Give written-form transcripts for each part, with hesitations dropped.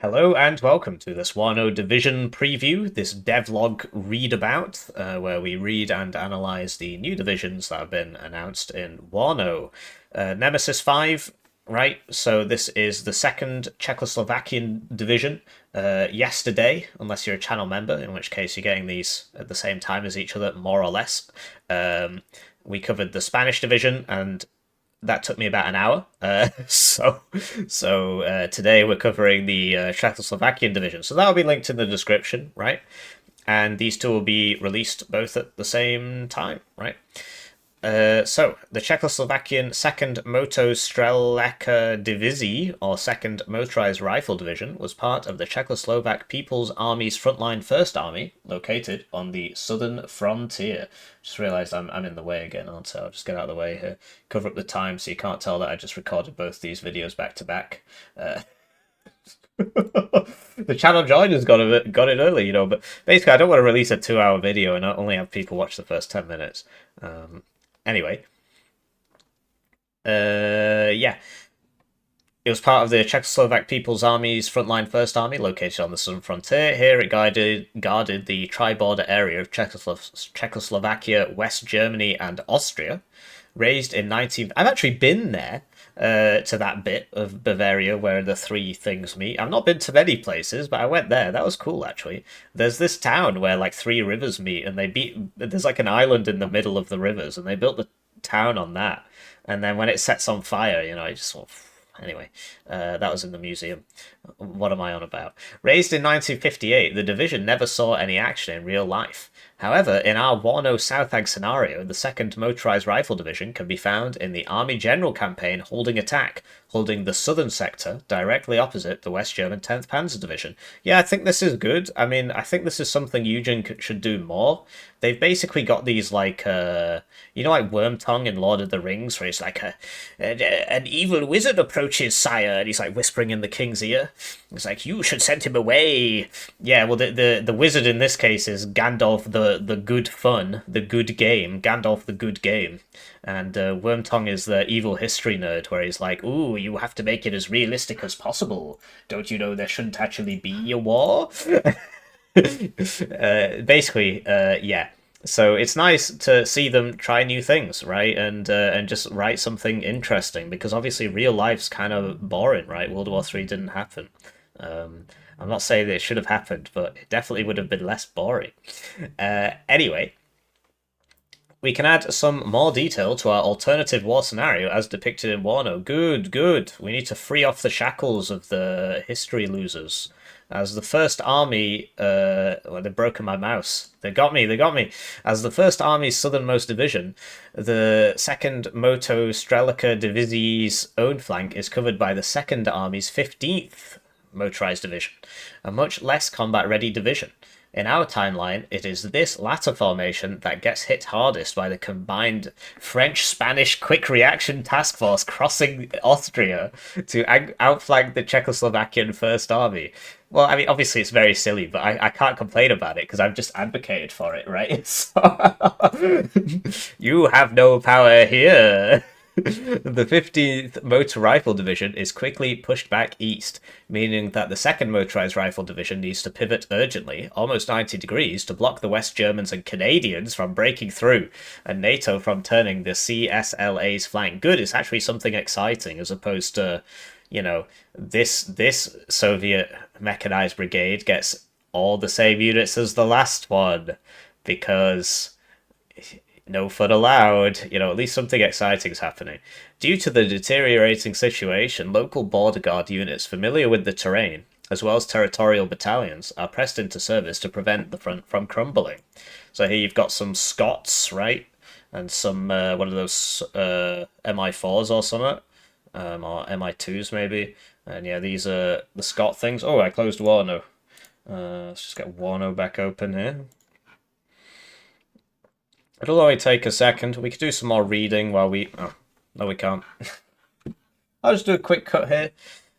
Hello and welcome to this Warno Division preview, this devlog readabout, where we read and analyze the new divisions that have been announced in Warno. Nemesis 5, right? So this is the second Czechoslovakian division yesterday, unless you're a channel member, in which case you're getting these at the same time as each other, more or less. We covered the Spanish division and that took me about an hour. So today we're covering the Czechoslovakian division. So that'll be linked in the description, right? And these two will be released both at the same time, right? So the Czechoslovakian Second Motostreleka Divizii, or Second Motorized Rifle Division, was part of the Czechoslovak People's Army's Frontline First Army, located on the southern frontier. Just realised I'm in the way again, aren't I? I'll just get out of the way here, cover up the time so you can't tell that I just recorded both these videos back to back. The channel joiners got it early, but basically I don't want to release a 2-hour video and only have people watch the first 10 minutes. Anyway, yeah. It was part of the Czechoslovak People's Army's Frontline First Army, located on the southern frontier. Here it guarded the tri-border area of Czechoslovakia, West Germany, and Austria. Raised in 19... I've actually been there, to that bit of Bavaria where the three things meet. I've not been to many places, but I went there. That was cool, actually. There's this town where, like, three rivers meet, and there's, like, an island in the middle of the rivers, and they built the town on that. And then when it sets on fire, it just sort of... Anyway, that was in the museum. What am I on about? Raised in 1958, the division never saw any action in real life. However, in our Warno Southag scenario, the 2nd Motorized Rifle Division can be found in the Army General Campaign Holding Attack, holding the southern sector directly opposite the West German 10th Panzer Division. Yeah, I think this is good. I mean, I think this is something Eugen should do more. They've basically got these, like, like Wormtongue in Lord of the Rings, where it's like an evil wizard approaches, sire, and he's like whispering in the king's ear. It's like, you should send him away. Yeah, well, the wizard in this case is Gandalf the good fun, the good game, Gandalf the good game. And Wormtongue is the evil history nerd, where he's like, ooh, you have to make it as realistic as possible. Don't you know there shouldn't actually be a war? Basically, yeah. So it's nice to see them try new things, right? And just write something interesting, because obviously real life's kind of boring, right? World War III didn't happen. I'm not saying that it should have happened, but it definitely would have been less boring. Anyway, we can add some more detail to our alternative war scenario as depicted in Warno. Good, good. We need to free off the shackles of the history losers. As the first army, well, they've broken my mouse. They got me. As the first army's southernmost division, the 2nd Moto Strelica Divizi's own flank is covered by the 2nd Army's 15th Motorized Division, a much less combat-ready division. In our timeline, it is this latter formation that gets hit hardest by the combined French-Spanish quick reaction task force crossing Austria to outflank the Czechoslovakian First Army. Well, I mean, obviously it's very silly, but I can't complain about it because I've just advocated for it, right? So... you have no power here. The 15th Motor Rifle Division is quickly pushed back east, meaning that the 2nd Motorized Rifle Division needs to pivot urgently, almost 90 degrees, to block the West Germans and Canadians from breaking through, and NATO from turning the CSLA's flank. Good, it's actually something exciting, as opposed to, this Soviet mechanized brigade gets all the same units as the last one, because... no fun allowed. At least something exciting is happening. Due to the deteriorating situation, local border guard units familiar with the terrain, as well as territorial battalions, are pressed into service to prevent the front from crumbling. So here you've got some Scots, right? And some, what are those, MI4s or something? Or MI2s maybe. And yeah, these are the Scot things. Oh, I closed Warno. Let's just get Warno back open here. It'll only take a second. We could do some more reading while we... Oh, no, we can't. I'll just do a quick cut here.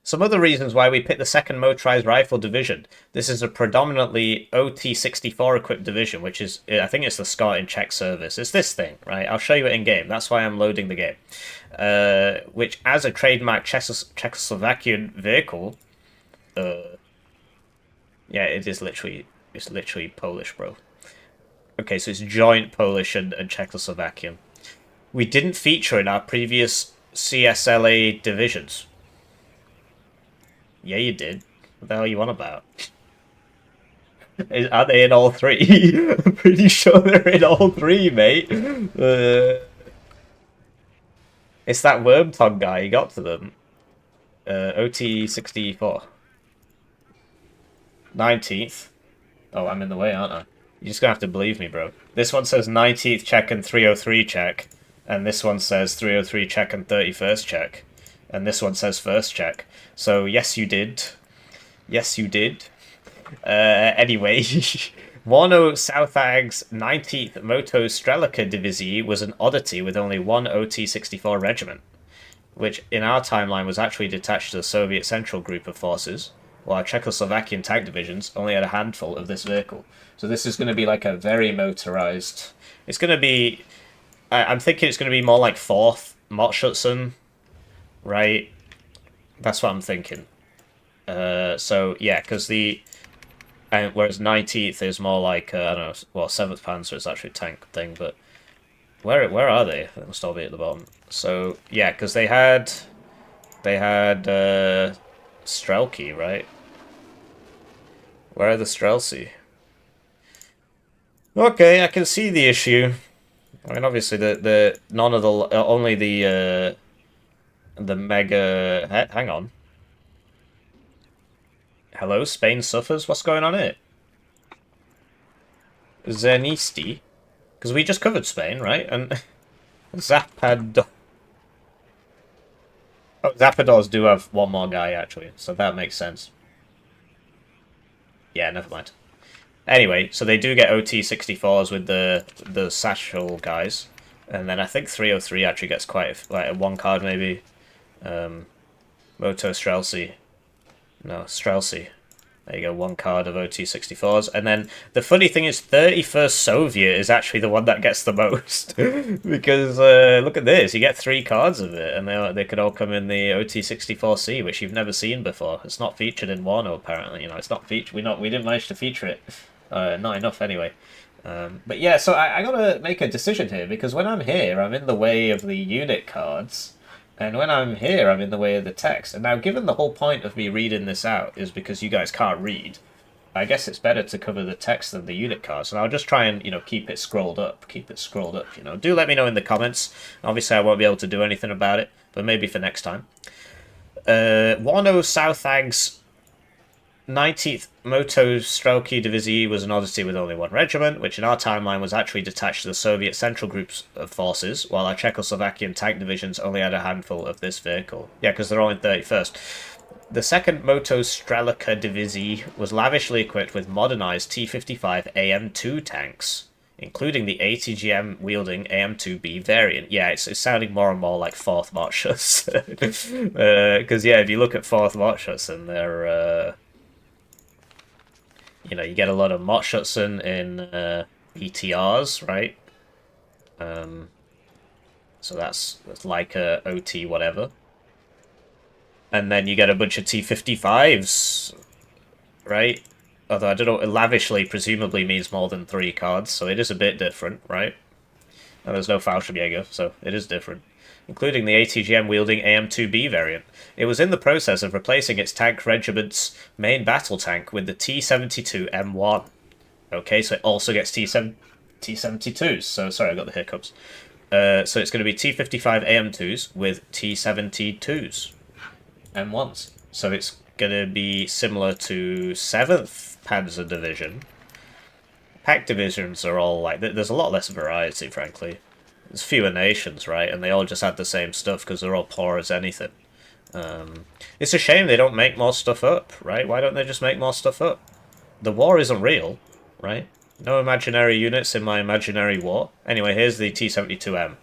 Some other reasons why we picked the 2nd Motorized Rifle Division. This is a predominantly OT-64 equipped division, which is, I think it's the Scot in Czech service. It's this thing, right? I'll show you it in game. That's why I'm loading the game. Which, as a trademark Czechoslovakian vehicle, Yeah, it's literally Polish, bro. Okay, so it's joint Polish and Czechoslovakian. We didn't feature in our previous CSLA divisions. Yeah, you did. What the hell are you on about? Are they in all three? I'm pretty sure they're in all three, mate. It's that worm tongue guy. You got to them. OT 64. 19th. Oh, I'm in the way, aren't I? You're just gonna have to believe me, bro. This one says 19th check and 303 check, and this one says 303 check and 31st check, and this one says first check. So yes, you did. Yes, you did. Anyway, Warno Southag's 19th Moto Strelica Divizii was an oddity with only one OT-64 regiment, which in our timeline was actually detached to the Soviet Central Group of Forces, while Czechoslovakian tank divisions only had a handful of this vehicle. So this is going to be like a very motorized... It's going to be... I'm thinking it's going to be more like 4th Motschützen, right? That's what I'm thinking. So, yeah, because the... whereas 19th is more like, I don't know, well, 7th Panzer is actually a tank thing, but... Where are they? They must all be at the bottom. So, yeah, because they had... Strelki, right? Where are the Strelsi? Okay, I can see the issue. I mean, obviously, the none of the only the mega. Hang on. Hello, Spain suffers. What's going on here? Zenisti, because we just covered Spain, right? And Zapad. Oh, Zapadors do have one more guy actually, so that makes sense. Yeah, never mind. Anyway, so they do get OT-64s with the satchel guys, and then I think 303 actually gets quite like a one card maybe. Moto Strelsi. No, Strelsi. There you go, one card of OT-64s. And then the funny thing is 31st Soviet is actually the one that gets the most. Because look at this, you get 3 cards of it, and they could all come in the OT-64C, which you've never seen before. It's not featured in Warno, apparently. You know, it's not featured. We didn't manage to feature it. Not enough, anyway. But yeah, so I gotta make a decision here, because when I'm here, I'm in the way of the unit cards. And when I'm here, I'm in the way of the text. And now, given the whole point of me reading this out is because you guys can't read, I guess it's better to cover the text than the unit cards. And I'll just try and, keep it scrolled up. Do let me know in the comments. Obviously, I won't be able to do anything about it, but maybe for next time. Warno Southag's 19th Moto Strelki Divizii was an oddity with only one regiment, which in our timeline was actually detached to the Soviet Central Groups of forces, while our Czechoslovakian tank divisions only had a handful of this vehicle. Yeah, because they're all in 31st. The 2nd Moto Strelica Divizii was lavishly equipped with modernized T-55 AM2 tanks, including the ATGM-wielding AM2B variant. Yeah, it's sounding more and more like 4th Motschützen. Because, yeah, if you look at 4th Motschützen, they're... you get a lot of Motschützen in PTRs, right? So that's like a OT whatever. And then you get a bunch of T-55s, right? Although I don't know, lavishly presumably means more than 3 cards, so it is a bit different, right? And there's no Fallschirmjäger, so it is different. Including the ATGM-wielding AM2B variant. It was in the process of replacing its tank regiment's main battle tank with the T-72M1. Okay, so it also gets T-72s. So, sorry, I got the hiccups. So it's going to be T-55 AM2s with T-72s M1s. So it's going to be similar to 7th Panzer Division. Pack divisions are all like... There's a lot less variety, frankly. There's fewer nations, right? And they all just had the same stuff because they're all poor as anything. It's a shame they don't make more stuff up, right? Why don't they just make more stuff up? The war isn't real, right? No imaginary units in my imaginary war. Anyway, here's the T-72M.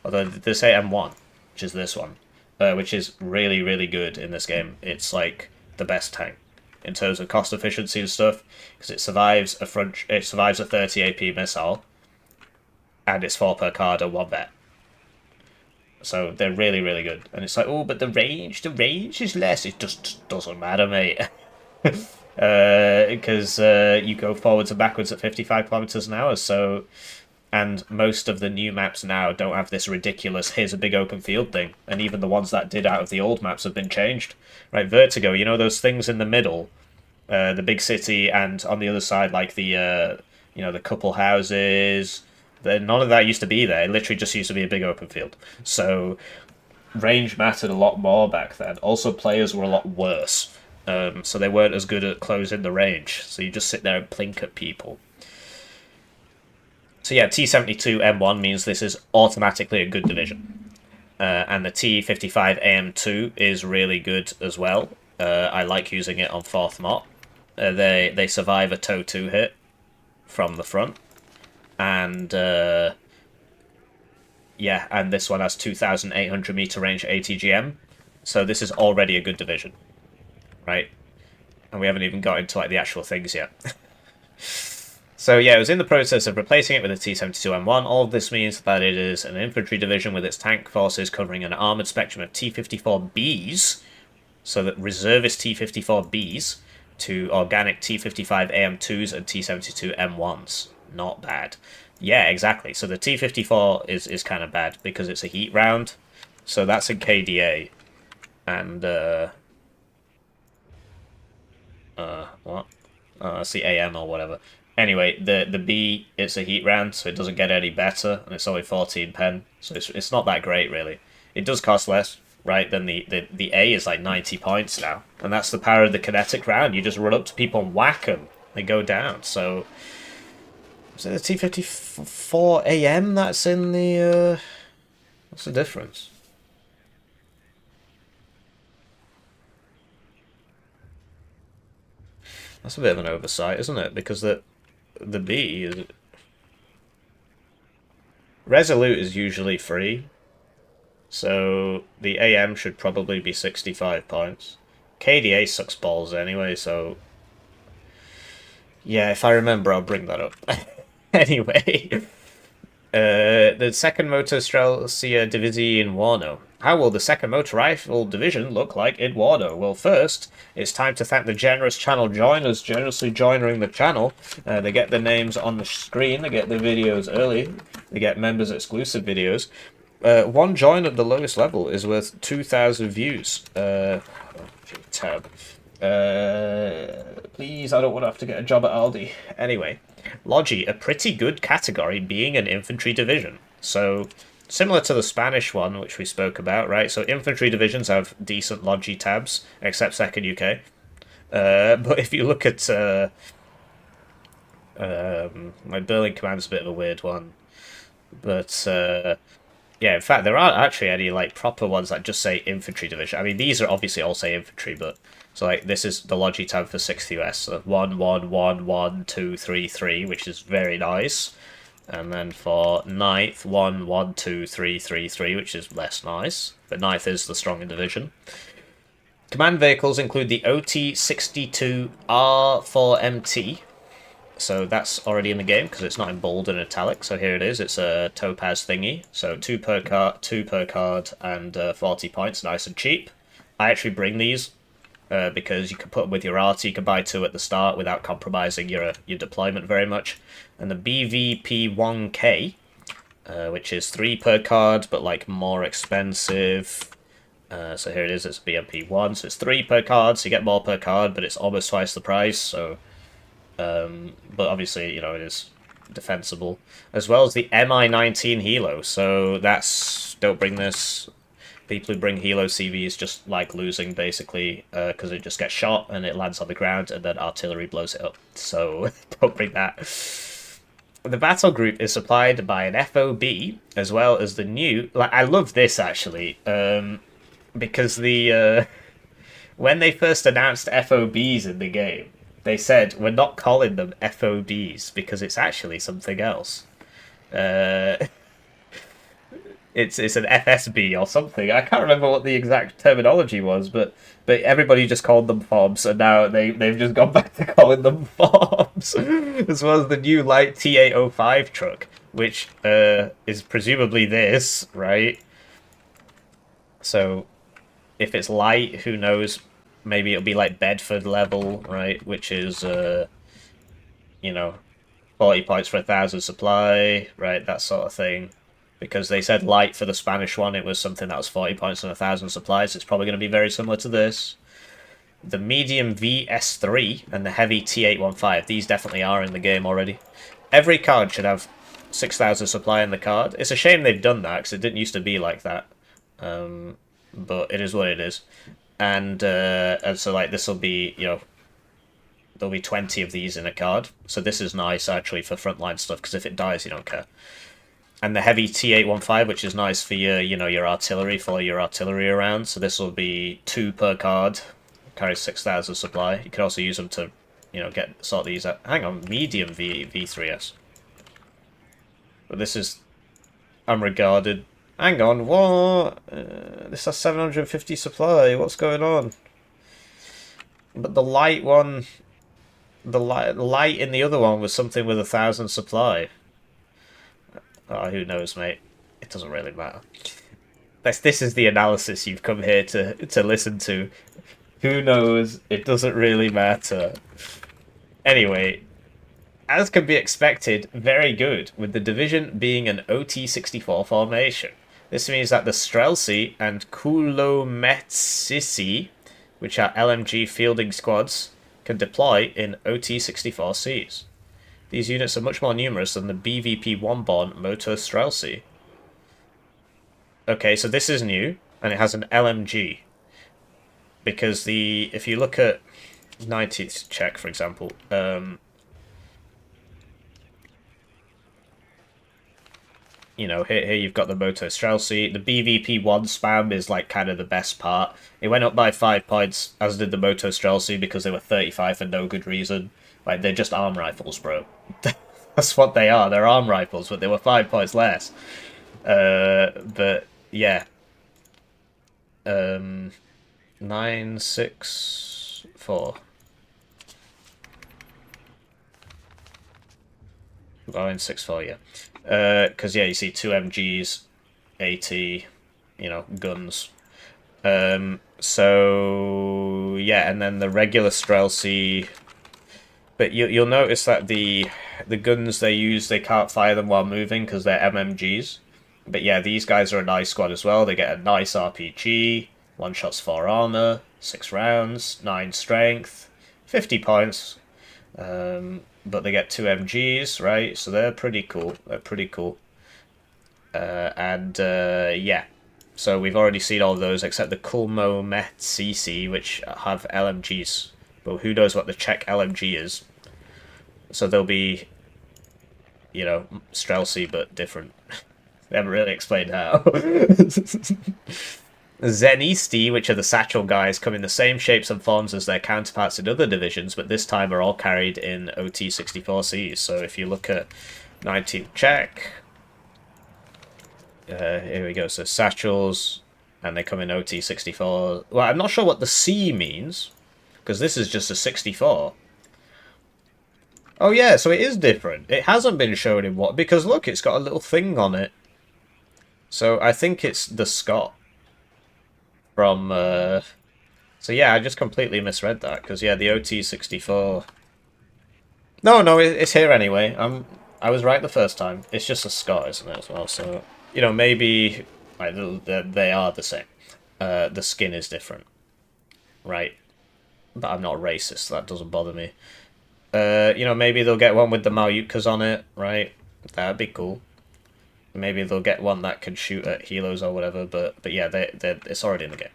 Although they say M1, which is this one. Which is really, really good in this game. It's like the best tank in terms of cost efficiency and stuff, because it survives a 30 AP missile, and it's 4 per card and 1 vet. So they're really, really good. And it's like, oh, but the range is less. It just doesn't matter, mate. because you go forwards and backwards at 55 kilometers an hour. So, and most of the new maps now don't have this ridiculous "here's a big open field" thing, and even the ones that did out of the old maps have been changed. Right, Vertigo, you know those things in the middle, the big city, and on the other side, like the couple houses. None of that used to be there. It literally just used to be a big open field. So range mattered a lot more back then. Also, players were a lot worse. So they weren't as good at closing the range. So you just sit there and plink at people. So yeah, T72 M1 means this is automatically a good division. And the T55 AM2 is really good as well. I like using it on 4th Mott. They survive a TOW 2 hit from the front. And yeah, and this one has 2,800 meter range ATGM. So this is already a good division, right? And we haven't even got into like the actual things yet. So yeah, it was in the process of replacing it with a T72M1. All of this means that it is an infantry division with its tank forces covering an armoured spectrum of T54Bs, so that reservist T54Bs, to organic T55 AM2s and T72 M1s. Not bad. Yeah, exactly. So the T54 is kind of bad because it's a heat round. So that's in KDA. And, what? It's the AM or whatever. Anyway, the B, it's a heat round, so it doesn't get any better, and it's only 14 pen, so it's not that great, really. It does cost less, right, than the A is like 90 points now, and that's the power of the kinetic round. You just run up to people and whack them. They go down, so... Is it the T54 AM that's in the, what's the difference? That's a bit of an oversight, isn't it? Because the B is... Resolute is usually free, so the AM should probably be 65 points. KDA sucks balls anyway, so... Yeah, if I remember, I'll bring that up. Anyway, the second Motor Strelcia Divizii in Warno. How will the second Motor Rifle Division look like in Warno? Well, first, it's time to thank the generous channel joiners generously joining the channel. They get their names on the screen, they get their videos early, they get members exclusive videos. One join at the lowest level is worth 2,000 views. Tab. Please, I don't want to have to get a job at Aldi. Anyway, Logi, a pretty good category being an infantry division. So, similar to the Spanish one, which we spoke about, right? So, infantry divisions have decent Logi tabs, except 2nd UK. But if you look at... my Berlin Command's a bit of a weird one. But, yeah, in fact, there aren't actually any, like, proper ones that just say infantry division. I mean, these are obviously all say infantry, but... So, like, this is the Logi tab for 6th US. So 1, 1, 1, 1, 2, 3, 3, which is very nice. And then for 9th, 1, 1, 2, 3, 3, 3, which is less nice. But 9th is the stronger division. Command vehicles include the OT-62R4MT. So that's already in the game because it's not in bold and italic. So here it is. It's a topaz thingy. So 2 per card, and 40 points. Nice and cheap. I actually bring these. Because you can put them with your art, you can buy 2 at the start without compromising your deployment very much. And the BVP1K, which is 3 per card, but like more expensive. So here it is, it's BMP1, so it's 3 per card, so you get more per card, but it's almost twice the price, so... but obviously, you know, it is defensible. As well as the MI19 Helo, so that's... Don't bring this... People who bring Helo CVs just like losing, basically, because it just gets shot and it lands on the ground and then artillery blows it up. So, don't bring that. The battle group is supplied by an FOB, as well as the new... Like, I love this, actually, because the... when they first announced FOBs in the game, they said, we're not calling them FOBs, because it's actually something else. It's an FSB or something. I can't remember what the exact terminology was, but everybody just called them FOBs, and now they've just gone back to calling them FOBs. As well as the new light T805 truck, which is presumably this, right? So, if it's light, who knows? maybe it'll be like Bedford level, right? Which is, you know, 40 points for 1,000 supply, right? That sort of thing. Because they said light for the Spanish one, it was something that was 40 points and 1,000 supplies. It's probably going to be very similar to this. The medium VS3 and the heavy T815, these definitely are in the game already. Every card should have 6,000 supply in the card. It's a shame they've done that, because it didn't used to be like that. But it is what it is. And so, like, this will be, you know, there'll be 20 of these in a card. So this is nice, actually, for frontline stuff, because if it dies, you don't care. And the heavy T815, which is nice for your, you know, your artillery, follow your artillery around. So this will be 2 per card, carries 6,000 supply. You can also use them to, you know, sort these out. Hang on, medium V3S. But this is unregarded. Hang on, what? This has 750 supply. What's going on? But the light one, the light in the other one was something with 1,000 supply. Oh, who knows, mate? It doesn't really matter. This is the analysis you've come here to listen to. Who knows? It doesn't really matter. Anyway, as can be expected, very good, with the division being an OT-64 formation. This means that the Streltsy and Kulometsisi, which are LMG fielding squads, can deploy in OT-64Cs. These units are much more numerous than the BVP-1-born Moto Streltsy. Okay, so this is new, and it has an LMG. Because if you look at 19th Czech, for example, you know, here you've got the Moto Streltsy. The BVP-1 spam is like kind of the best part. It went up by 5 points, as did the Moto Streltsy, because they were 35 for no good reason. Like, they're just arm rifles, bro. That's what they are. They're arm rifles, but they were 5 points less. But, yeah. 964. Oh, 964, yeah. Because, yeah, you see 2 MGs, 80, you know, guns. So, yeah, and then the regular Streltsy. But you'll notice that the guns they use, they can't fire them while moving because they're MMGs. But yeah, these guys are a nice squad as well. They get a nice RPG, 1 shots 4 armor, 6 rounds, 9 strength, 50 points. But they get 2 MGs, right? So they're pretty cool. They're pretty cool. Yeah. So we've already seen all of those except the Kulometsisi, which have LMGs. But who knows what the Czech LMG is. So they'll be, you know, Streltsy, but different. They haven't really explained how. Zenisti, which are the satchel guys, come in the same shapes and forms as their counterparts in other divisions, but this time are all carried in OT-64Cs. So if you look at 19th Czech, here we go, so satchels, and they come in OT-64. Well, I'm not sure what the C means, because this is just a 64. Oh yeah, so it is different. It hasn't been shown in what, because look, it's got a little thing on it. So I think it's the Scott. From, so yeah, I just completely misread that, because yeah, the OT-64... No, it's here anyway. I was right the first time. It's just a Scott, isn't it, as well, so... You know, maybe like, they are the same. The skin is different. Right. But I'm not racist, so that doesn't bother me. You know, maybe they'll get one with the Malyutkas on it, right? That'd be cool. Maybe they'll get one that can shoot at helos or whatever, but yeah, it's already in the game.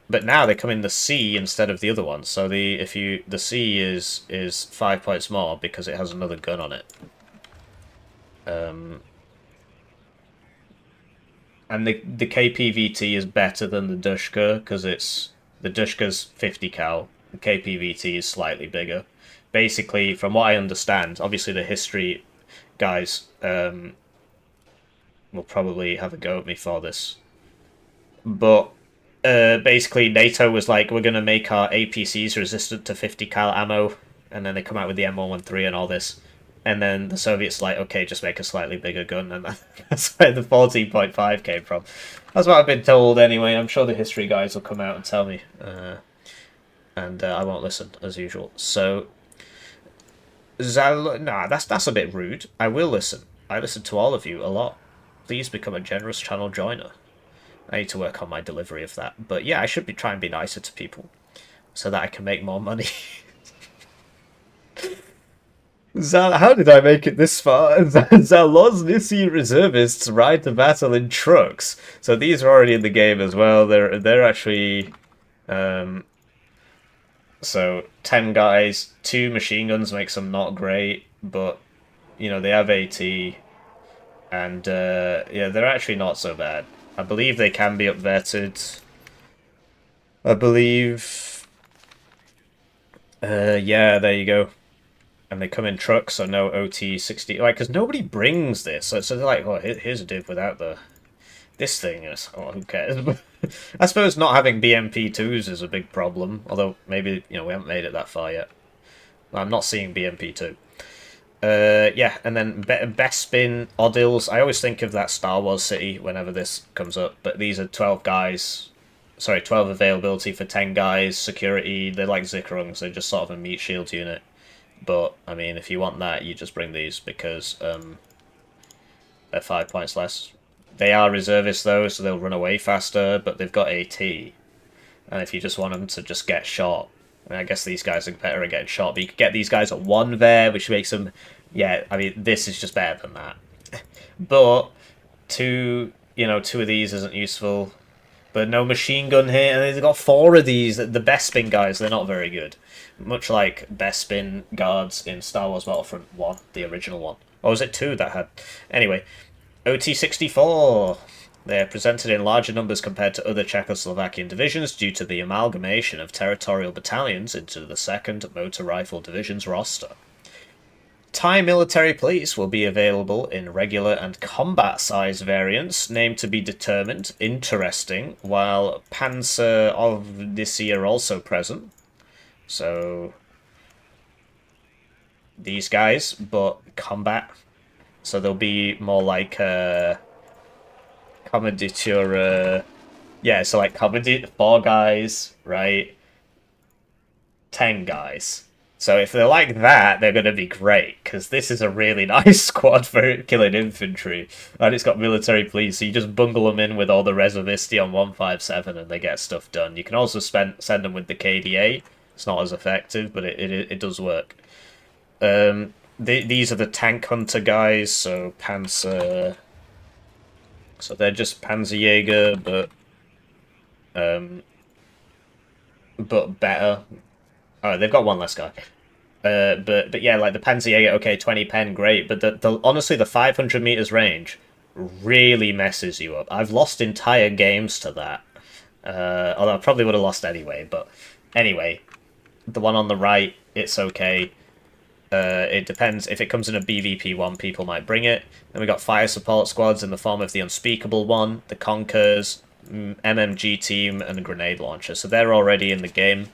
But now they come in the C instead of the other one, so the C is 5 points more because it has another gun on it. And the KPVT is better than the Dushka because the Dushka's 50 cal, the KPVT is slightly bigger. Basically, from what I understand, obviously the history guys will probably have a go at me for this. But basically NATO was like, we're going to make our APCs resistant to 50 cal ammo, and then they come out with the M113 and all this. And then the Soviets like, okay, just make a slightly bigger gun, and that's where the 14.5 came from. That's what I've been told anyway. I'm sure the history guys will come out and tell me. and I won't listen as usual. So nah, that's a bit rude. I will listen. I listen to all of you a lot. Please become a generous channel joiner. I need to work on my delivery of that. But yeah, I should be trying to be nicer to people so that I can make more money. How did I make it this far? Zaloznissi reservists ride to battle in trucks. So these are already in the game as well. They're actually so 10 guys, 2 machine guns makes them not great, but you know they have AT, and yeah, they're actually not so bad. I believe they can be upvetted. I believe. Yeah, there you go. And they come in trucks, so no OT-60. Like, because nobody brings this. So they're like, oh, here's a div without this thing. Is, oh, who cares? I suppose not having BMP2s is a big problem. Although, maybe, you know, we haven't made it that far yet. I'm not seeing BMP2. Yeah, and then Bespin, Odils. I always think of that Star Wars city whenever this comes up. But these are 12 guys. Sorry, 12 availability for 10 guys. Security, they're like Zikrungs. They're just sort of a meat shield unit. But, I mean, if you want that, you just bring these because they're 5 points less. They are reservists, though, so they'll run away faster, but they've got AT. And if you just want them to just get shot, I mean, I guess these guys are better at getting shot, but you could get these guys at 1 there, which makes them... Yeah, I mean, this is just better than that. But, two of these isn't useful. But no machine gun here, and they've got 4 of these. The Bespin guys, they're not very good. Much like Bespin guards in Star Wars Battlefront 1, the original one. Or was it 2 that had... Anyway, OT-64. They are presented in larger numbers compared to other Czechoslovakian divisions due to the amalgamation of territorial battalions into the 2nd Motor Rifle Division's roster. Thai military police will be available in regular and combat size variants, named to be determined. Interesting. While Panzer of this year are also present. So these guys, but combat. So they'll be more like Commanditature. Yeah, so like Commandit 4 guys, right? 10 guys. So if they're like that, they're going to be great, because this is a really nice squad for killing infantry. And it's got military police, so you just bungle them in with all the reservisti on 157 and they get stuff done. You can also send them with the KDA. It's not as effective, but it does work. These are the tank hunter guys, so Panzer... So they're just Panzerjäger, but better. Oh, they've got 1 less guy. But yeah, like the Panzerjäger, okay, 20 pen, great. But honestly, the 500 meters range really messes you up. I've lost entire games to that. Although I probably would have lost anyway. But anyway, the one on the right, it's okay. It depends. If it comes in a BVP1, people might bring it. Then we got fire support squads in the form of the Unspeakable One, the Conkers, MMG team, and a grenade launcher. So they're already in the game.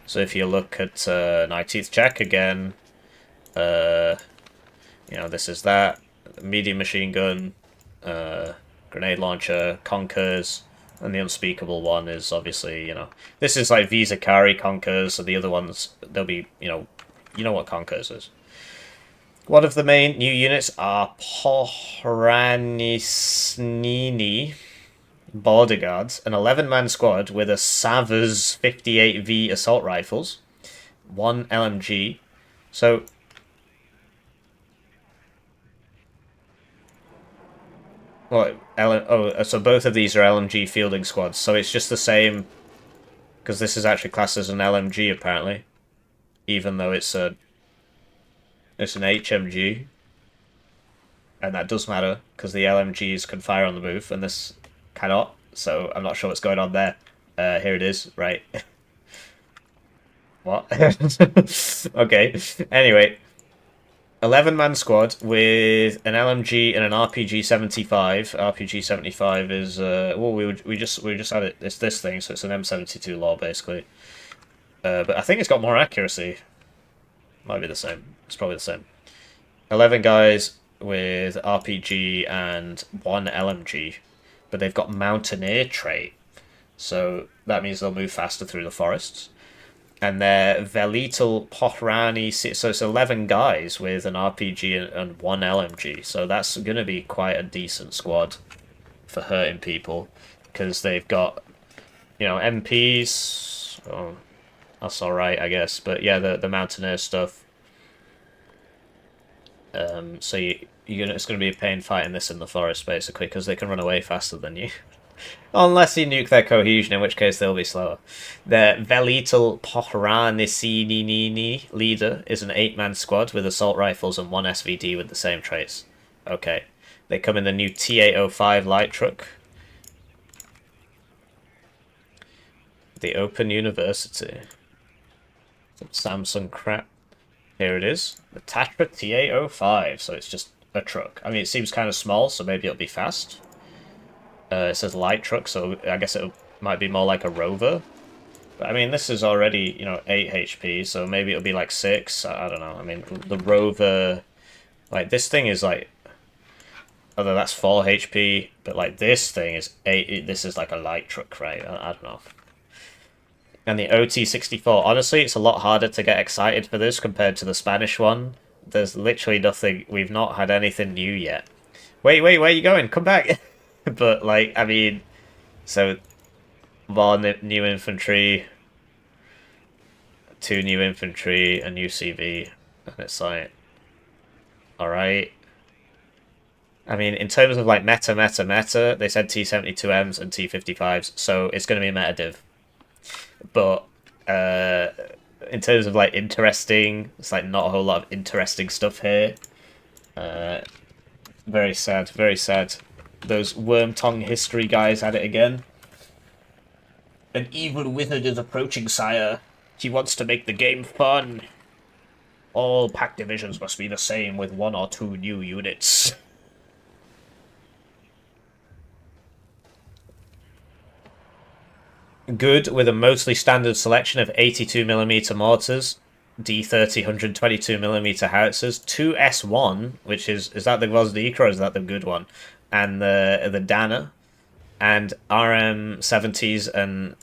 So if you look at 19th Czech again, you know, this is that. Medium machine gun, grenade launcher, Conkers, and the Unspeakable One is obviously, you know... This is like Visa Kari Conkers, so the other ones, they'll be, you know what Conkers is. One of the main new units are Pohranisnini Border Guards, an 11-man squad with a Savers 58V assault rifles, 1 LMG. So what? So both of these are LMG fielding squads. So it's just the same, because this is actually classed as an LMG apparently, even though it's an HMG, and that does matter because the LMGs can fire on the move, and this cannot, so I'm not sure what's going on there. Here it is, right? What? Okay. Anyway, 11-man squad with an LMG and an RPG-75. RPG-75 is well, we just had it. It's this thing, so it's an M72 law basically. But I think it's got more accuracy. Might be the same. It's probably the same. 11 guys with RPG and 1 LMG, but they've got Mountaineer trait, so that means they'll move faster through the forests. And they're Velitel Pohrani, so it's 11 guys with an RPG and one LMG. So that's going to be quite a decent squad for hurting people. Because they've got, MPs. Oh, that's alright, I guess. But yeah, the Mountaineer stuff. So it's going to be a pain fighting this in the forest, basically, because they can run away faster than you. Unless you nuke their cohesion, in which case they'll be slower. The Velitel Pohranisini leader is an 8-man squad with assault rifles and one SVD with the same traits. Okay. They come in the new T805 light truck. The Open University. Some Samsung crap. Here it is. The Tatra T805. So it's just a truck. I mean, it seems kind of small, so maybe it'll be fast. It says light truck, so I guess it might be more like a rover. But I mean, this is already, 8 HP, so maybe it'll be like 6. I don't know. I mean, the rover... Like, this thing is like... Although that's 4 HP, but like this thing is 8... This is like a light truck, right? I don't know. And the OT-64. Honestly, it's a lot harder to get excited for this compared to the Spanish one. There's literally nothing... We've not had anything new yet. Wait, where are you going? Come back! But, like, I mean, so, 1 new infantry, 2 new infantry, a new CV, and it's like, alright. I mean, in terms of, like, meta, they said T-72Ms and T-55s, so it's going to be a meta div. But, in terms of, like, interesting, it's, like, not a whole lot of interesting stuff here. Very sad, very sad. Those worm tongue history guys had it again. An evil wizard is approaching, sire. He wants to make the game fun. All pack divisions must be the same with 1 or 2 new units. Good with a mostly standard selection of 82mm mortars, D30 122mm howitzers, 2 S1, which is that the Gvozdika or is that the good one? And the Dana, and RM70s and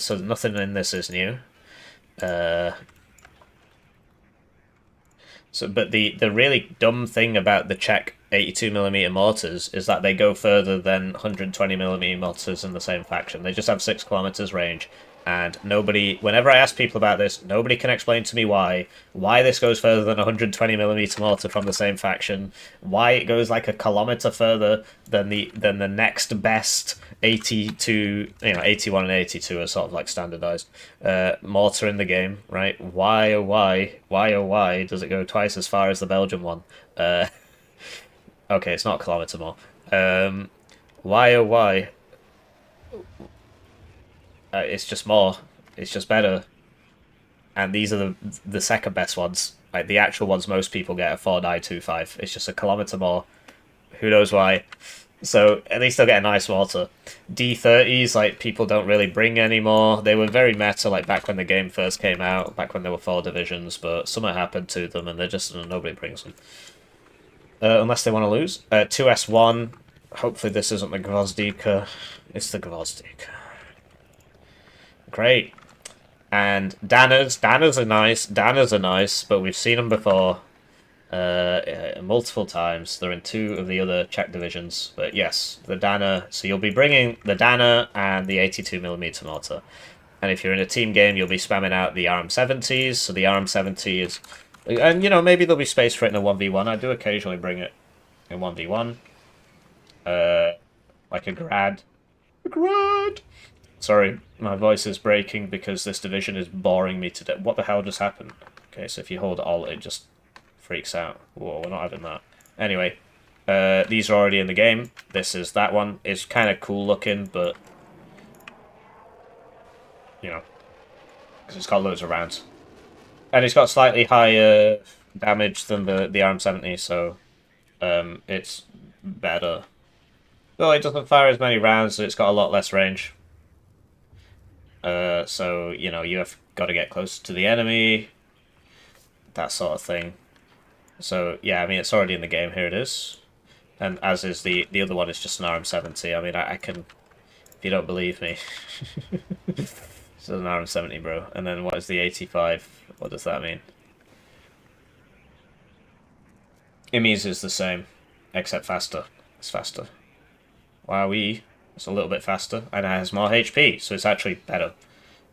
so nothing in this is new. But the really dumb thing about the Czech 82mm mortars is that they go further than 120mm mortars in the same faction. They just have 6 kilometers range. And whenever I ask people about this, nobody can explain to me why this goes further than a 120mm mortar from the same faction, why it goes like a kilometer further than the next best 82, 81 and 82 are sort of like standardized mortar in the game, right? Why oh why does it go twice as far as the Belgian one? Okay, it's not a kilometer more. Why oh why? It's just more. It's just better. And these are the second best ones. Like, the actual ones most people get are 4925. It's just a kilometer more. Who knows why. So, at least they'll get a nice mortar. D30s, like, people don't really bring anymore. They were very meta, like, back when the game first came out, back when there were 4 divisions, but something happened to them, and they're just... nobody brings them. Unless they want to lose. 2S1. Hopefully this isn't the Gvozdika. It's the Gvozdika. Great. And Danas are nice, but we've seen them before multiple times. They're in 2 of the other Czech divisions. But yes, the Dana. So you'll be bringing the Dana and the 82mm mortar. And if you're in a team game, you'll be spamming out the RM70s. So the RM70 is... And, maybe there'll be space for it in a 1v1. I do occasionally bring it in 1v1. Like a grad. A grad! Sorry, my voice is breaking because this division is boring me to death. What the hell just happened? Okay, so if you hold Alt, it just freaks out. Whoa, we're not having that. Anyway, these are already in the game. This is that one. It's kind of cool looking, but... because it's got loads of rounds. And it's got slightly higher damage than the RM70, so it's better. Though it doesn't fire as many rounds, so it's got a lot less range. So, you have got to get closer to the enemy, that sort of thing. So, yeah, I mean, it's already in the game. Here it is. And as is the other one is just an RM70. I mean, I can... If you don't believe me... It's an RM70, bro. And then what is the 85? What does that mean? It means it's the same, except faster. It's faster. Wowee. It's a little bit faster, and it has more HP, so it's actually better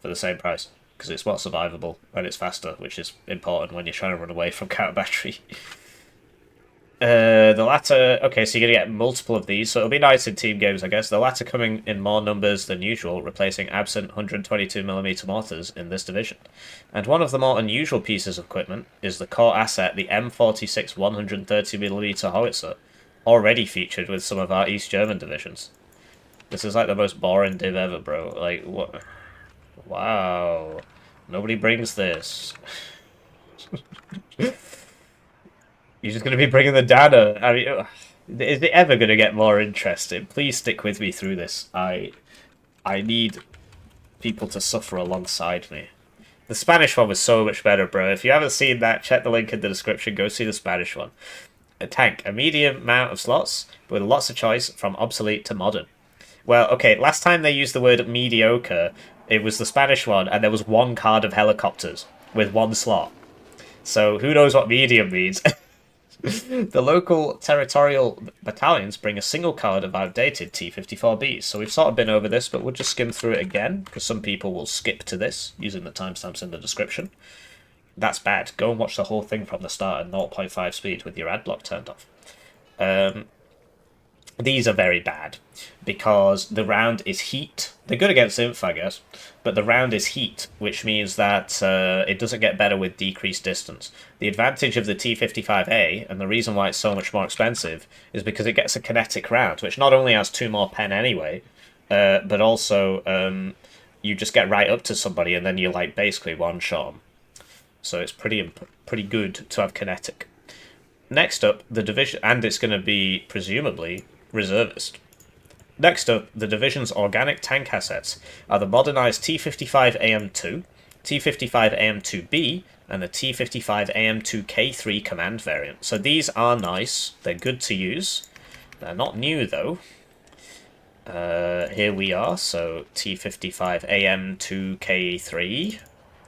for the same price. Because it's more survivable, and it's faster, which is important when you're trying to run away from counter battery. The latter... Okay, so you're going to get multiple of these, so it'll be nice in team games, I guess. The latter coming in more numbers than usual, replacing absent 122mm mortars in this division. And one of the more unusual pieces of equipment is the core asset, the M46 130mm howitzer, already featured with some of our East German divisions. This is like the most boring div ever, bro. Like, what? Wow. Nobody brings this. You're just going to be bringing the data. I mean, is it ever going to get more interesting? Please stick with me through this. I need people to suffer alongside me. The Spanish one was so much better, bro. If you haven't seen that, check the link in the description. Go see the Spanish one. A tank, a medium amount of slots, with lots of choice from obsolete to modern. Well, okay, last time they used the word mediocre, it was the Spanish one, and there was one card of helicopters with one slot. So who knows what medium means? The local territorial battalions bring a single card of outdated T-54Bs. So we've sort of been over this, but we'll just skim through it again, because some people will skip to this, using the timestamps in the description. That's bad. Go and watch the whole thing from the start at 0.5 speed with your ad block turned off. These are very bad, because the round is heat. They're good against Inf, I guess, but the round is heat, which means that it doesn't get better with decreased distance. The advantage of the T55A, and the reason why it's so much more expensive, is because it gets a kinetic round, which not only has 2 more pen anyway, but also you just get right up to somebody and then you like basically one-shot them. So it's pretty good to have kinetic. Next up, the division, and it's going to be presumably reservist. Next up, the division's organic tank assets are the modernised T55AM2, T55AM2B, and the T55AM2K3 command variant. So these are nice. They're good to use. They're not new, though. Here we are. So T55AM2K3.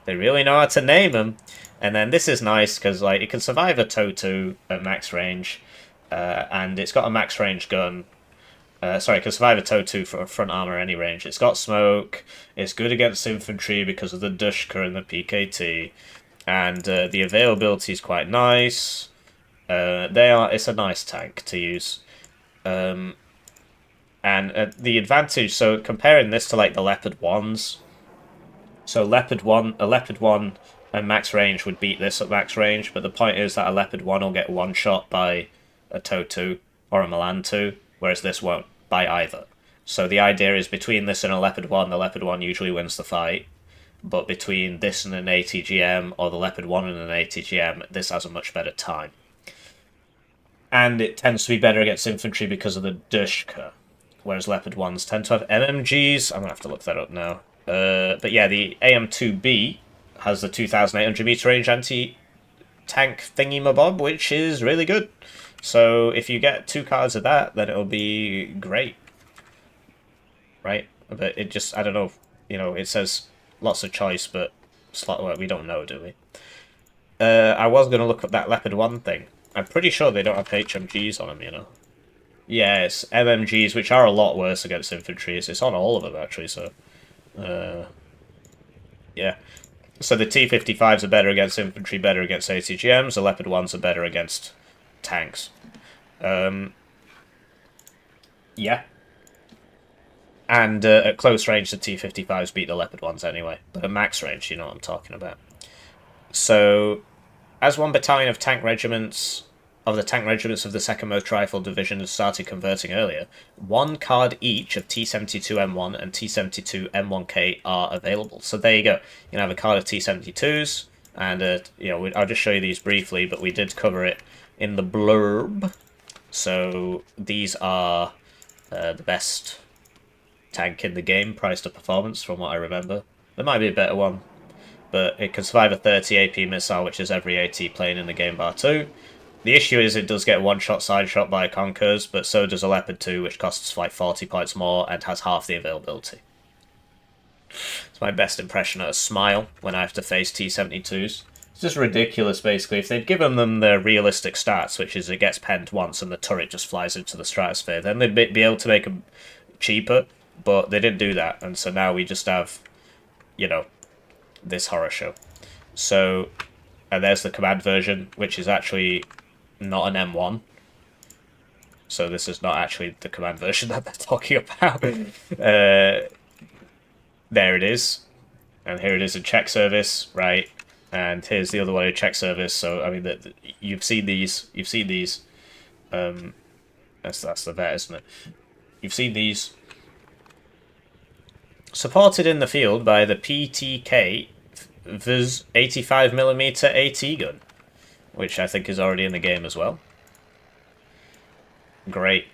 They really know how to name them. And then this is nice because like it can survive a TOW2 at max range. And it's got a max range gun. Sorry, it can survive a TOW2 for front armor any range. It's got smoke. It's good against infantry because of the Dushka and the PKT. And the availability is quite nice. It's a nice tank to use. And the advantage, so comparing this to like the Leopard 1s. So a Leopard 1 at max range would beat this at max range, but the point is that a Leopard 1 will get one shot by a TOW2 or a Milan 2, whereas this won't by either. So the idea is between this and a Leopard 1, the Leopard 1 usually wins the fight, but between this and an ATGM or the Leopard 1 and an ATGM, this has a much better time. And it tends to be better against infantry because of the Dushka, whereas Leopard 1s tend to have MMGs. I'm going to have to look that up now. But yeah, the AM2B has the 2,800 meter range anti-tank thingy-mabob, which is really good. So if you get 2 cards of that, then it'll be great. Right? But it just, I don't know, you know, it says lots of choice, but well, we don't know, do we? I was going to look at that Leopard 1 thing. I'm pretty sure they don't have HMGs on them, you know. Yeah, it's MMGs, which are a lot worse against infantry. It's on all of them, actually, so... yeah. So the T-55s are better against infantry, better against ATGMs. The Leopard 1s are better against tanks. Yeah. And at close range, the T-55s beat the Leopard 1s anyway. But at max range, you know what I'm talking about. So, as one battalion of the tank regiments of the 2nd Most Rifle Division has started converting earlier, 1 card each of T-72M1 and T-72M1K are available. So there you go. You can have a card of T-72s, and you know, I'll just show you these briefly, but we did cover it in the blurb. So these are the best tank in the game, price to performance, from what I remember. There might be a better one, but it can survive a 30 AP missile, which is every AT plane in the game bar 2. The issue is it does get one-shot side shot by Conkers, but so does a Leopard 2, which costs like 40 points more and has half the availability. It's my best impression of a smile when I have to face T-72s. It's just ridiculous, basically. If they'd given them the realistic stats, which is it gets penned once and the turret just flies into the stratosphere, then they'd be able to make them cheaper, but they didn't do that, and so now we just have, you know, this horror show. So, and there's the command version, which is actually not an M1. So this is not actually the command version that they're talking about. There it is. And here it is in check service, right? And here's the other one in check service. So, I mean, you've seen these. You've seen these. That's the vet, isn't it? You've seen these. Supported in the field by the PTK Viz 85mm AT gun, which I think is already in the game as well. Great.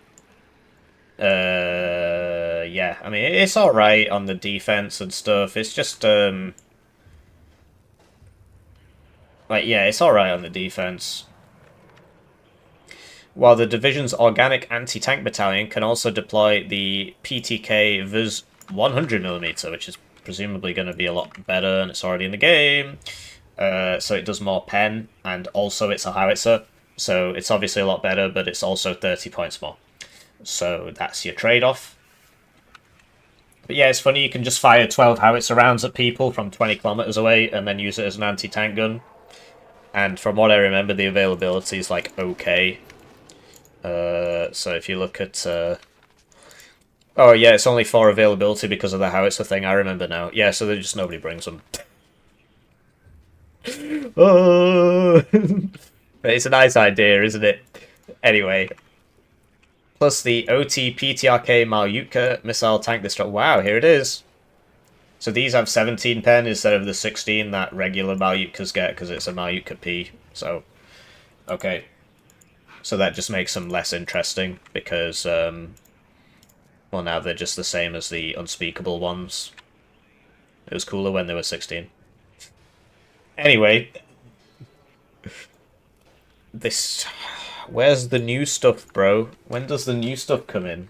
Yeah, I mean, it's alright on the defense and stuff. It's just, like, yeah, it's alright on the defense. While the division's organic anti-tank battalion can also deploy the PTK Viz 100mm, which is presumably going to be a lot better, and it's already in the game. So it does more pen, and also it's a howitzer. So it's obviously a lot better, but it's also 30 points more. So that's your trade-off. But yeah, it's funny, you can just fire 12 howitzer rounds at people from 20 kilometers away and then use it as an anti-tank gun. And from what I remember, the availability is like okay. So if you look at... Oh yeah, it's only 4 availability because of the howitzer thing, I remember now. Yeah, so just nobody brings them. Oh! But it's a nice idea, isn't it? Anyway. Plus the OT PTRK Malyutka missile tank destructor. Wow, here it is. So these have 17 pen instead of the 16 that regular Malyutkas get because it's a Malyutka P. So, okay. So that just makes them less interesting because, well, now they're just the same as the unspeakable ones. It was cooler when they were 16. Anyway. This... Where's the new stuff, bro? When does the new stuff come in?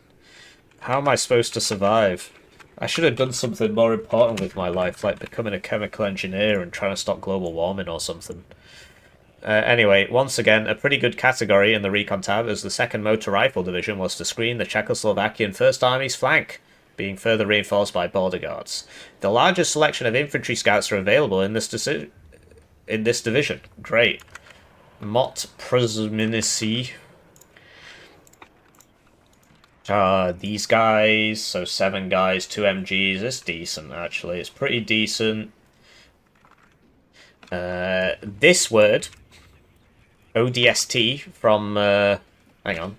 How am I supposed to survive? I should have done something more important with my life, like becoming a chemical engineer and trying to stop global warming or something. Anyway, once again, a pretty good category in the Recon tab as the 2nd Motor Rifle Division was to screen the Czechoslovakian 1st Army's flank, being further reinforced by border guards. The largest selection of infantry scouts are available in this division. Great. Mott Prusminici. These guys, so 7 guys, 2 MGs, it's decent actually, it's pretty decent. This word, ODST from, hang on,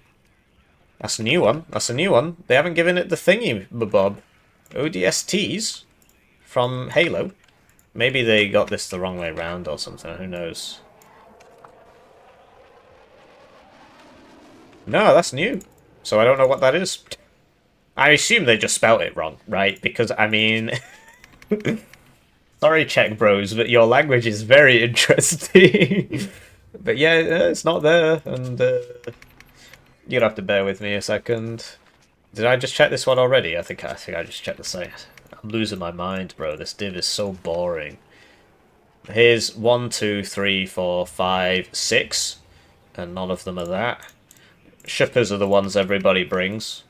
that's a new one, they haven't given it the thingy, Bob. ODSTs from Halo. Maybe they got this the wrong way round or something, who knows. No, that's new. So I don't know what that is. I assume they just spelt it wrong, right? Because, I mean... Sorry, Czech bros, but your language is very interesting. But yeah, it's not there, and you'd have to bear with me a second. Did I just check this one already? I think I just checked the site. I'm losing my mind, bro. This div is so boring. Here's 1, 2, 3, 4, 5, 6, and none of them are that. Shippers are the ones everybody brings.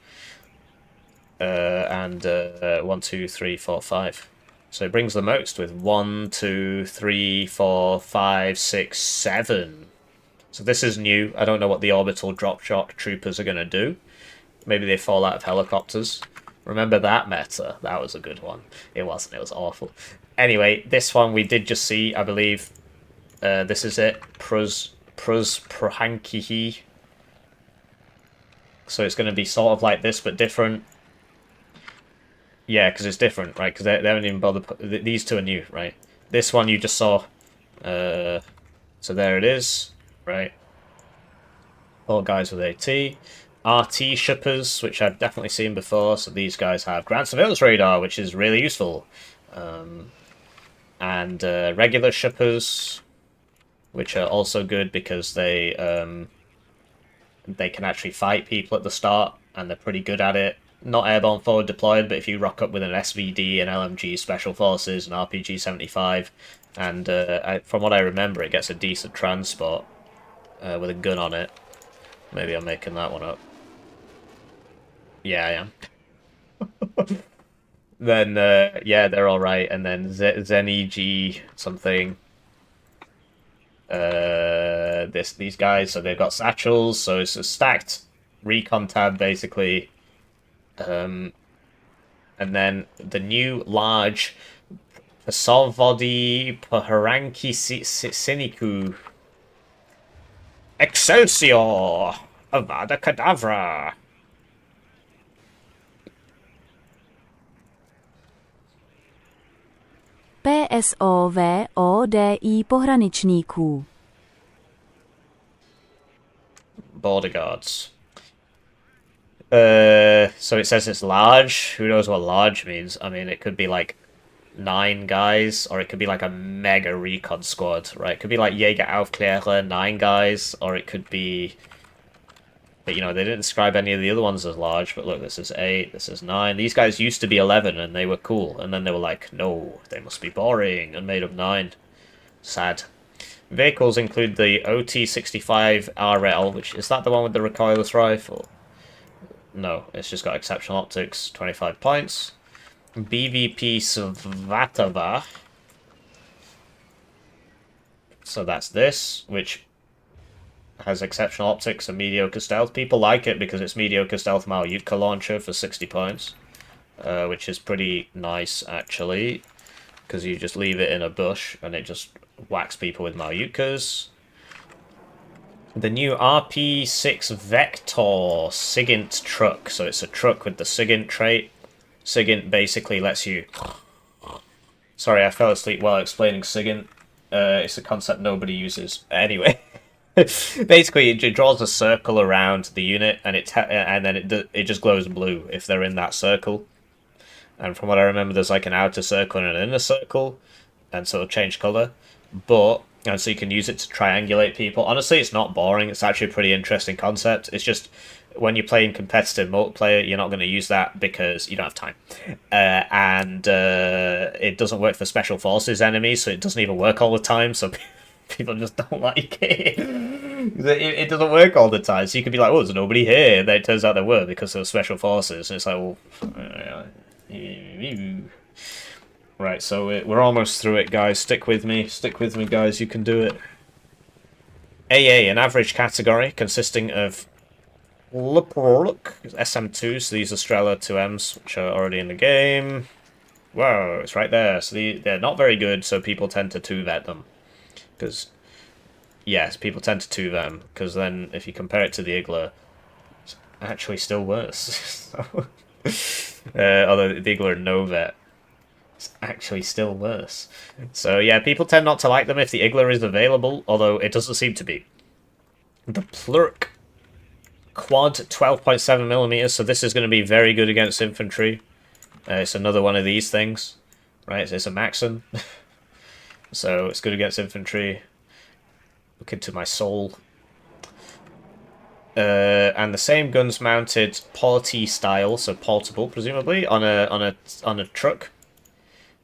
And 1, 2, 3, 4, 5. So it brings the most with 1, 2, 3, 4, 5, 6, 7. So this is new. I don't know what the orbital drop shot troopers are going to do. Maybe they fall out of helicopters. Remember that meta? That was a good one. It wasn't. It was awful. Anyway, this one we did just see, I believe. This is it. Prus Prohankihi. So it's going to be sort of like this, but different. Yeah, because it's different, right? Because they haven't even bothered... These two are new, right? This one you just saw. So there it is, right? All guys with AT. RT shippers, which I've definitely seen before. So these guys have ground surveillance radar, which is really useful. And regular shippers, which are also good because they can actually fight people at the start, and they're pretty good at it. not airborne forward deployed, but if you rock up with an SVD, an LMG, Special Forces, an RPG 75, and from what I remember, it gets a decent transport with a gun on it. Maybe I'm making that one up. Yeah, I am. Then, yeah, they're alright. And then ZenEG something. These guys, so they've got satchels, so it's a stacked recon tab, basically. And then the new large Salvodi Paharanki Siniku. Excelsior! Avada Kedavra! PSOVODI pohraničníků. Border guards. So it says it's large. Who knows what large means? I mean, it could be like 9 guys, or it could be like a mega recon squad, right? It could be like Jäger Aufklärer, 9 guys, or it could be... But, you know, they didn't describe any of the other ones as large, but look, this is 8, this is 9. These guys used to be 11, and they were cool, and then they were like, no, they must be boring, and made up 9. Sad. Vehicles include the OT-65 RL, which is that the one with the recoilless rifle? No, it's just got exceptional optics, 25 points. BVP Svatava. So that's this, which has exceptional optics and mediocre stealth. People like it because it's mediocre stealth Malyutka launcher for 60 points, which is pretty nice, actually, because you just leave it in a bush and it just whacks people with Malyutkas. The new RP6 Vector SIGINT truck. So it's a truck with the SIGINT trait. SIGINT basically lets you... Sorry, I fell asleep while explaining SIGINT. It's a concept nobody uses. Anyway. Basically, it draws a circle around the unit, and then it just glows blue if they're in that circle. And from what I remember, there's like an outer circle and an inner circle, and so it'll change color. And so you can use it to triangulate people. Honestly, it's not boring. It's actually a pretty interesting concept. It's just when you're playing competitive multiplayer, you're not going to use that because you don't have time. And it doesn't work for special forces enemies, so it doesn't even work all the time. So people just don't like it. It doesn't work all the time. So you could be like, oh, there's nobody here. And then it turns out there were because there were special forces. And it's like, well... Right, so we're almost through it, guys. Stick with me. Stick with me, guys. You can do it. AA, an average category consisting of SM2, so these are Strela 2Ms, which are already in the game. Whoa, it's right there. So they're not very good, so people tend to 2-vet them. Because, yes, people tend to 2-vet them, because then if you compare it to the Igla, it's actually still worse. Although the Igla are no-vet. It's actually still worse. So yeah, people tend not to like them if the Igla is available, although it doesn't seem to be. The Plurk Quad 12.7mm, so this is going to be very good against infantry. It's another one of these things, right? It's a Maxim. So it's good against infantry. Look into my soul. And the same guns mounted portee style, so portable presumably, on a truck.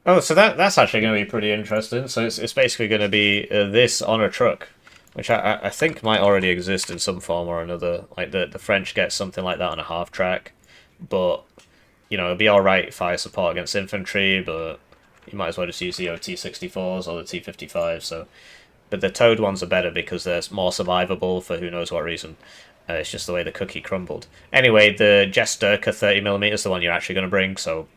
Oh, so that's actually going to be pretty interesting. So it's basically going to be this on a truck, which I think might already exist in some form or another. Like the French get something like that on a half track, but you know, it'll be all right fire support against infantry, but you might as well just use the OT-64s or the T-55s. So, but the towed ones are better because they're more survivable for who knows what reason. It's just the way the cookie crumbled. Anyway, the Jesturka 30mm is the one you're actually going to bring, so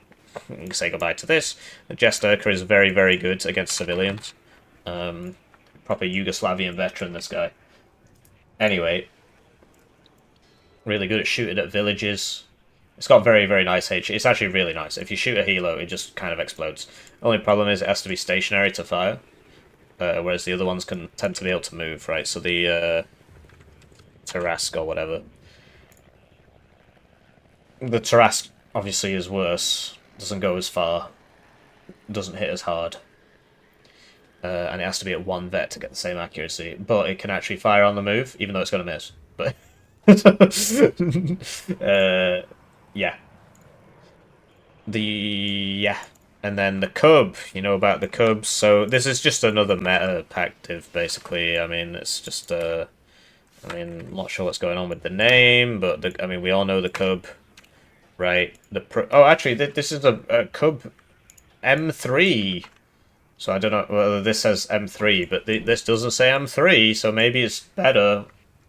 you can say goodbye to this. The Jesturka is very, very good against civilians. Proper Yugoslavian veteran, this guy. Anyway, really good at shooting at villages. It's got very, very nice HE. It's actually really nice. If you shoot a helo, it just kind of explodes. Only problem is it has to be stationary to fire, whereas the other ones can tend to be able to move, right? So the Tarask or whatever. The Tarask obviously is worse. Doesn't go as far. Doesn't hit as hard. And it has to be at 1 vet to get the same accuracy. But it can actually fire on the move, even though it's going to miss. But yeah. Yeah, and then the Cub. You know about the Cubs. So this is just another meta pactive, basically. I mean, it's just I mean, I'm not sure what's going on with the name, but I mean, we all know the Cub, right? Oh, actually, this is a Cub M3. So I don't know whether this says M3, but this doesn't say M3, so maybe it's better.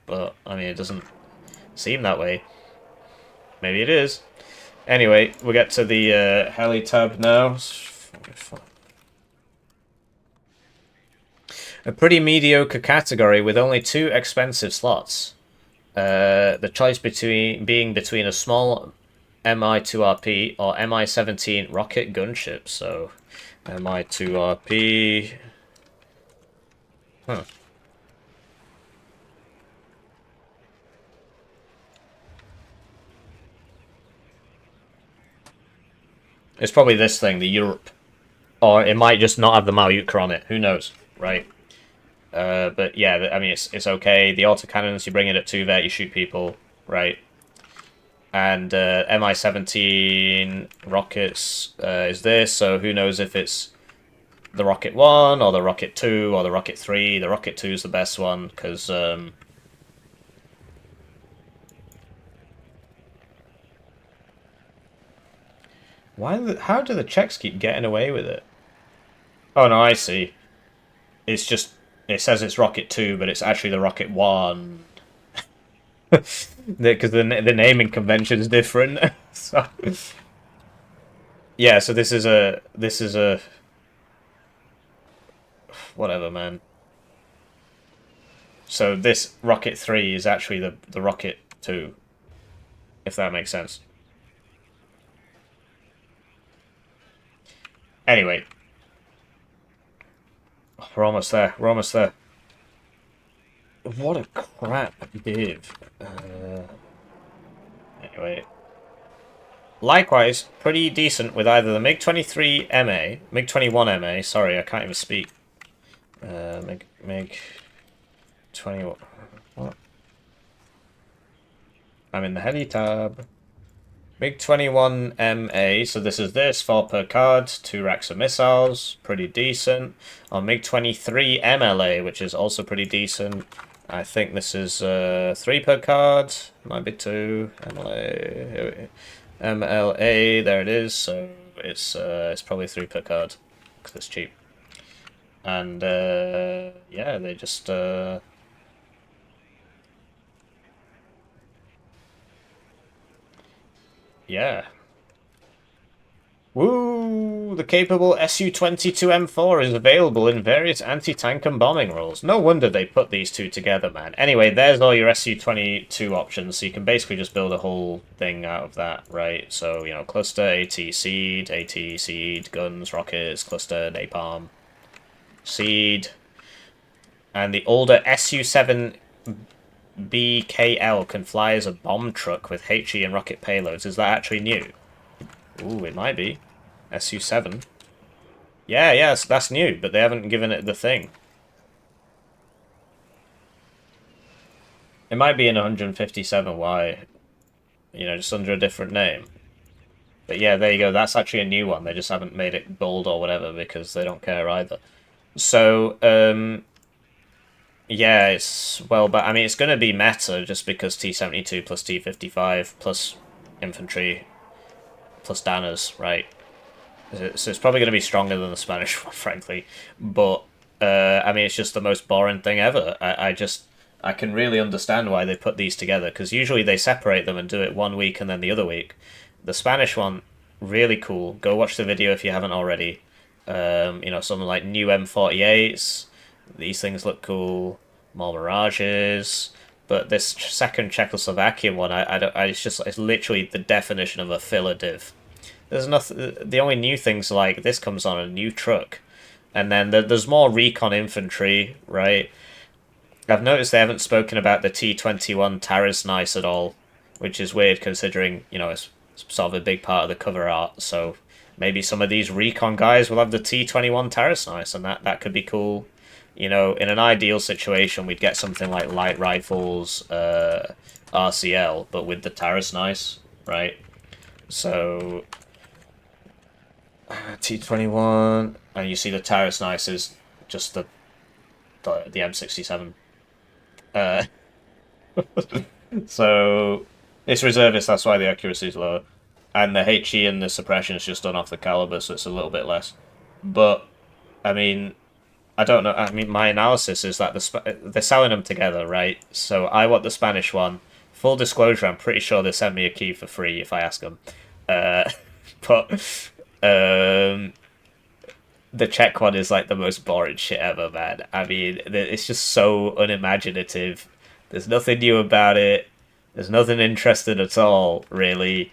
But I mean, it doesn't seem that way. Maybe it is. Anyway, we get to the heli tab now. A pretty mediocre category with only 2 expensive slots. The choice between a small Mi-2RP or Mi-17 rocket gunship. So, Mi-2RP. Huh. It's probably this thing, the Europe. Or it might just not have the Malyutka on it. Who knows, right? But yeah, I mean, it's okay. The autocannons, you bring it at 2 vet, you shoot people, right? And Mi-17 rockets is this, so who knows if it's the Rocket 1 or the Rocket 2 or the Rocket 3. The Rocket 2 is the best one, because... how do the Czechs keep getting away with it? Oh no, I see. It's just... It says it's Rocket 2, but it's actually the Rocket 1. Because the naming convention is different. So... Yeah, so this is a whatever, man. So this Rocket 3 is actually the Rocket 2, if that makes sense. Anyway, we're almost there. We're almost there. What a crap div. Anyway. Likewise, pretty decent with either the MiG-23 MA, MiG-21 MA, sorry, I can't even speak. MiG-20... What? I'm in the heli tab. MiG-21 MA, so this is this, 4 per card, 2 racks of missiles, pretty decent. On MiG-23 MLA, which is also pretty decent. I think this is 3 per card, might be 2, MLA, MLA, there it is, so it's probably 3 per card, because it's cheap. And, yeah, they just, yeah. Woo! The capable Su-22M4 is available in various anti-tank and bombing roles. No wonder they put these two together, man. Anyway, there's all your Su-22 options, so you can basically just build a whole thing out of that, right? So, you know, cluster, AT, seed, guns, rockets, cluster, napalm, seed. And the older Su-7 BKL can fly as a bomb truck with HE and rocket payloads. Is that actually new? Ooh, it might be. Su-7. Yeah, yes, that's new, but they haven't given it the thing. It might be in 157Y, you know, just under a different name. But yeah, there you go, that's actually a new one. They just haven't made it bold or whatever because they don't care either. So, yeah, but I mean, it's going to be meta just because T-72 plus T-55 plus infantry plus Danners, right? So it's probably going to be stronger than the Spanish one, frankly. But, I mean, it's just the most boring thing ever. I can really understand why they put these together, because usually they separate them and do it one week and then the other week. The Spanish one, really cool. Go watch the video if you haven't already. You know, something like new M48s. These things look cool. More Mirages. But this second Czechoslovakian one, it's literally the definition of a filler div. There's nothing. The only new things like this comes on a new truck, and then there's more Recon infantry, right? I've noticed they haven't spoken about the T-21 Taras Nice at all, which is weird considering, you know, it's sort of a big part of the cover art. So maybe some of these Recon guys will have the T-21 Taras Nice, and that could be cool. You know, in an ideal situation, we'd get something like light rifles, RCL, but with the Taras Nice, right? So T21, and you see the Tyrus Nice is just the M67. Uh, so it's reservist, that's why the accuracy is lower. And the HE and the suppression is just done off the caliber, so it's a little bit less. But, I mean, I don't know. I mean, my analysis is that they're selling them together, right? So I want the Spanish one. Full disclosure, I'm pretty sure they send me a key for free if I ask them. Uh, but the Czech one is like the most boring shit ever, man. I mean, it's just so unimaginative. There's nothing new about it. There's nothing interesting at all, really,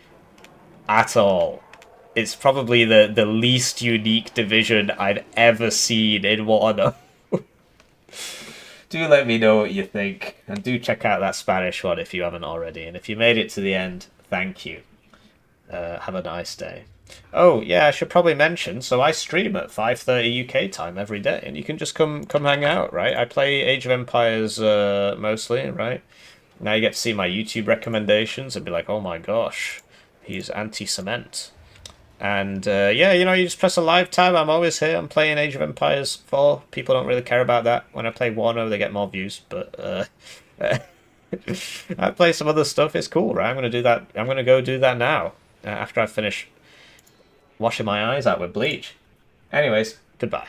at all. It's probably the least unique division I've ever seen in Warno. Do let me know what you think, and do check out that Spanish one if you haven't already. And if you made it to the end, thank you. Have a nice day. Oh yeah, I should probably mention. So I stream at 5:30 UK time every day, and you can just come hang out, right? I play Age of Empires mostly, right? Now you get to see my YouTube recommendations and be like, oh my gosh, he's anti-cement. And yeah, you know, you just press a live tab. I'm always here. I'm playing Age of Empires 4. People don't really care about that. When I play Warno, they get more views. But I play some other stuff. It's cool, right? I'm gonna do that. I'm gonna go do that now after I finish washing my eyes out with bleach. Anyways, goodbye.